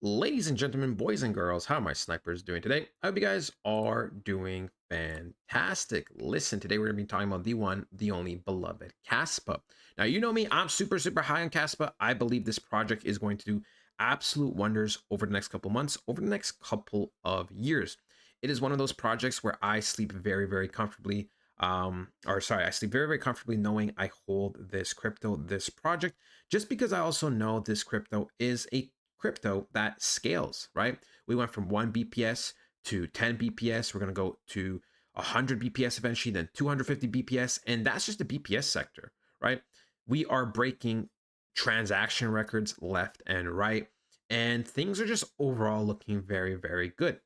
Ladies and gentlemen, boys and girls, how are my snipers doing today? I hope you guys are doing fantastic. Listen, today we're going to be talking about the one, the only beloved Kaspa. Now, you know me, I'm super high on Kaspa. I believe this project is going to do absolute wonders over the next couple months, over the next couple of years. It is one of those projects where I sleep very comfortably. I sleep very comfortably knowing I hold this crypto, this project, just because I also know this crypto is a crypto that scales, right? We went from 1 BPS to 10 BPS. We're going to go to 100 BPS eventually, then 250 BPS. And that's just the BPS sector, right? We are breaking transaction records left and right. And things are just overall looking very good.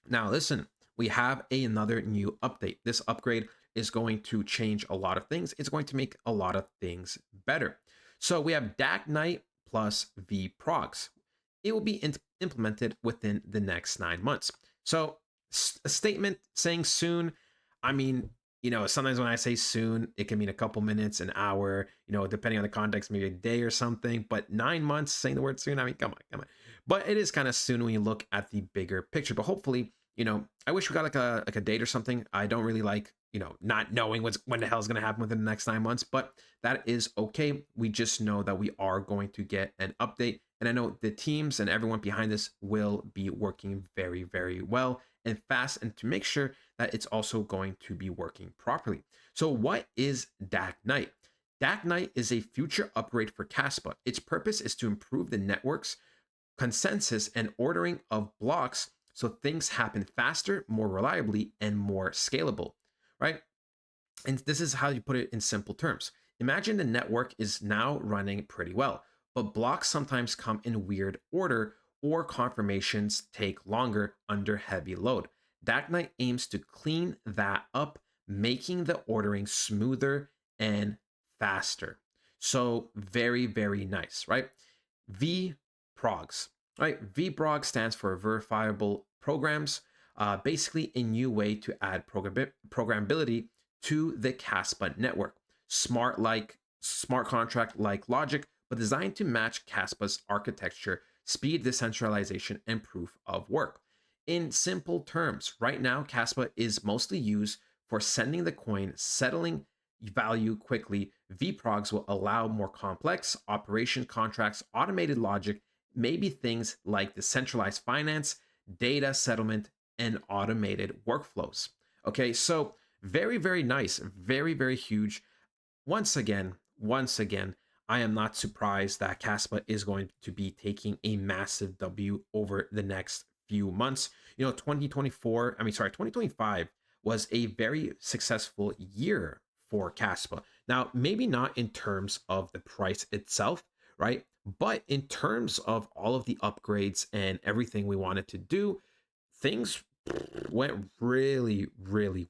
Now, listen, we have another new update. This upgrade is going to change a lot of things. It's going to make a lot of things better. So we have DAC Knight plus V Progs. It will be implemented within the next 9 months. So a statement saying soon, I mean, sometimes when I say soon, it can mean a couple minutes, an hour, depending on the context, maybe a day or something. But 9 months saying the word soon, I mean, come on. But it is kind of soon when you look at the bigger picture. But hopefully, I wish we got like a date or something. I don't really like, not knowing when the hell is going to happen within the next 9 months, but that is okay. We just know that we are going to get an update. And I know the teams and everyone behind this will be working very well and fast, and to make sure that it's also going to be working properly. So what is DAC Knight? DAC Knight is a future upgrade for Kaspa. Its purpose is to improve the network's consensus and ordering of blocks so things happen faster, more reliably, and more scalable, right? And this is how you put it in simple terms. Imagine the network is now running pretty well, but blocks sometimes come in weird order or confirmations take longer under heavy load. DAC Knight aims to clean that up, making the ordering smoother and faster. So very nice, right? V Progs, right? VProg stands for verifiable programs, basically a new way to add programmability to the Kaspa network. Smart contract like logic, but designed to match Kaspa's architecture, speed, decentralization, and proof of work. In simple terms, right now, Kaspa is mostly used for sending the coin, settling value quickly. VProgs will allow more complex operation contracts, automated logic, maybe things like decentralized finance, data settlement, and automated workflows. Okay, so very nice, very huge. Once again, I am not surprised that Kaspa is going to be taking a massive W over the next few months. 2025 was a very successful year for Kaspa. Now, maybe not in terms of the price itself, right? But in terms of all of the upgrades and everything we wanted to do, things went really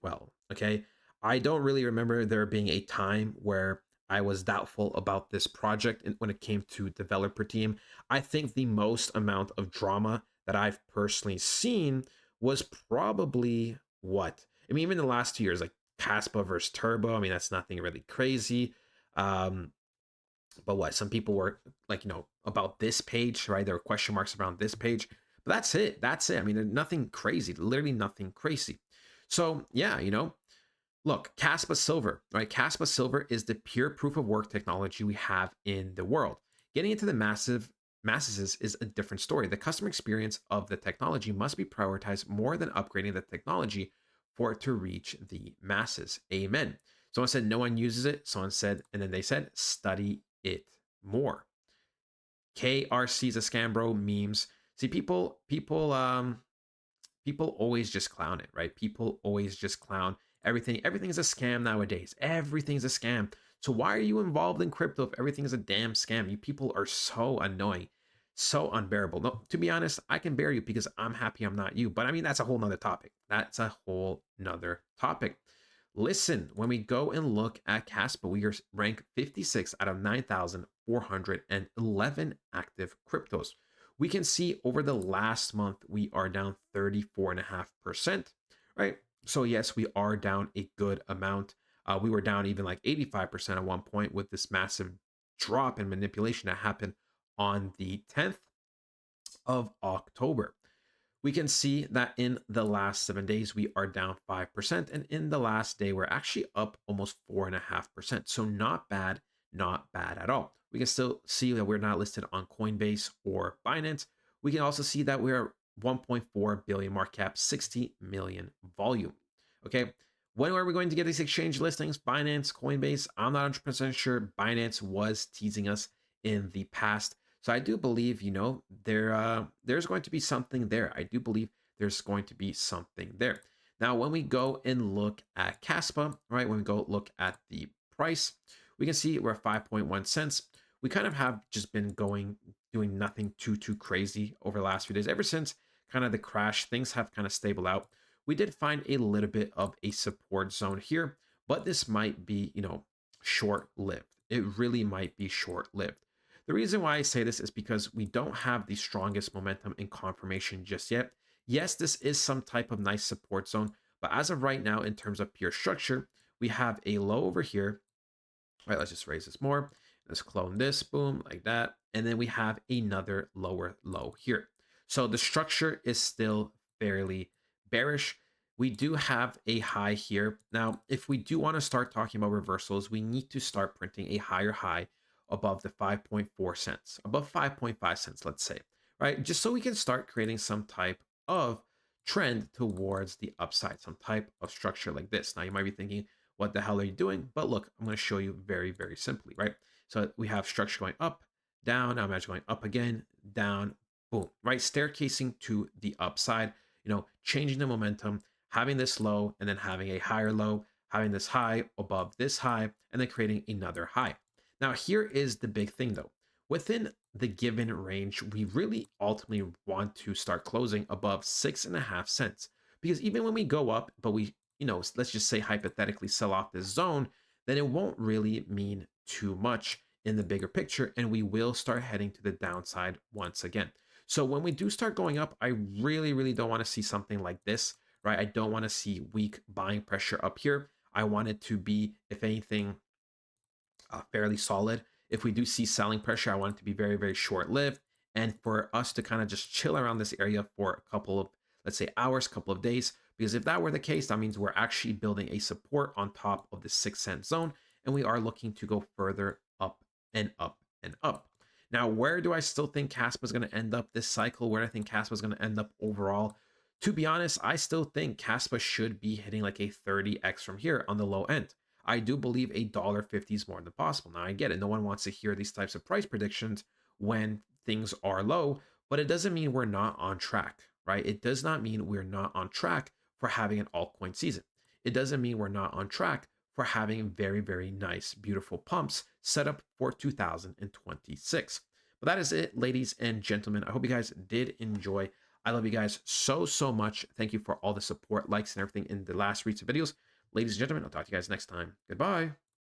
well. Okay. I don't really remember there being a time where I was doubtful about this project when it came to developer team. I think the most amount of drama that I've personally seen was probably what? I mean, even the last 2 years, like Caspa versus Turbo. I mean, that's nothing really crazy. Um, but what some people were like, about this page, right? There were question marks around this page, but that's it. I mean, nothing crazy, literally nothing crazy. So yeah, look, Caspa Silver, right? Caspa Silver is the pure proof of work technology we have in the world. Getting into the masses is a different story. The customer experience of the technology must be prioritized more than upgrading the technology for it to reach the masses. Amen. Someone said no one uses it. Someone said, and then they said, study it more. KRC's a scam, bro. Memes. See, people always just clown it, right? People always just clown everything. Everything is a scam nowadays. Everything's a scam. So why are you involved in crypto if everything is a damn scam? You people are so annoying, so unbearable. No, to be honest, I can bear you because I'm happy I'm not you. But I mean, that's a whole nother topic. That's a whole nother topic. Listen, when we go and look at Caspa, we are ranked 56 out of 9,411 active cryptos. We can see over the last month, we are down 34.5%, right? So, yes, we are down a good amount. We were down even like 85% at one point with this massive drop in manipulation that happened on the 10th of October. We can see that in the last 7 days, we are down 5%. And in the last day, we're actually up almost 4.5%. So not bad, not bad at all. We can still see that we're not listed on Coinbase or Binance. We can also see that we're 1.4 billion market cap, 60 million volume. Okay. When are we going to get these exchange listings? Binance, Coinbase? I'm not 100% sure. Binance was teasing us in the past. So I do believe, there's going to be something there. I do believe there's going to be something there. Now, when we go and look at Kaspa, right, when we go look at the price, we can see we're 5.1 cents. We kind of have just been doing nothing too crazy over the last few days. Ever since kind of the crash, things have kind of stable out. We did find a little bit of a support zone here, but this might be, short lived. It really might be short lived. The reason why I say this is because we don't have the strongest momentum and confirmation just yet. Yes, this is some type of nice support zone, but as of right now, in terms of pure structure, we have a low over here. All right, let's just raise this more. Let's clone this, boom, like that. And then we have another lower low here. So the structure is still fairly bearish. We do have a high here. Now, if we do want to start talking about reversals, we need to start printing a higher high above the 5.4 cents, above 5.5 cents, let's say, right? Just so we can start creating some type of trend towards the upside, some type of structure like this. Now, you might be thinking, what the hell are you doing? But look, I'm going to show you very, very simply, right? So we have structure going up, down. Now imagine going up again, down, boom, right? Staircasing to the upside, changing the momentum, having this low and then having a higher low, having this high above this high, and then creating another high. Now, here is the big thing though. Within the given range, we really ultimately want to start closing above 6.5 cents. Because even when we go up, but we, let's just say hypothetically sell off this zone, then it won't really mean too much in the bigger picture. And we will start heading to the downside once again. So when we do start going up, I really, really don't want to see something like this, right? I don't want to see weak buying pressure up here. I want it to be, if anything, fairly solid. If we do see selling pressure, I want it to be very, very short lived. And for us to kind of just chill around this area for a couple of, let's say, hours, couple of days. Because if that were the case, that means we're actually building a support on top of the 6 cent zone. And we are looking to go further up and up and up. Now, where do I still think Kaspa is going to end up this cycle? Where do I think Kaspa is going to end up overall? To be honest, I still think Kaspa should be hitting like a 30x from here on the low end. I do believe $1.50 is more than possible. Now, I get it. No one wants to hear these types of price predictions when things are low, but it doesn't mean we're not on track, right? It does not mean we're not on track for having an altcoin season. It doesn't mean we're not on track for having very, very nice, beautiful pumps set up for 2026. But that is it, ladies and gentlemen. I hope you guys did enjoy. I love you guys so much. Thank you for all the support, likes, and everything in the last recent videos. Ladies and gentlemen, I'll talk to you guys next time. Goodbye.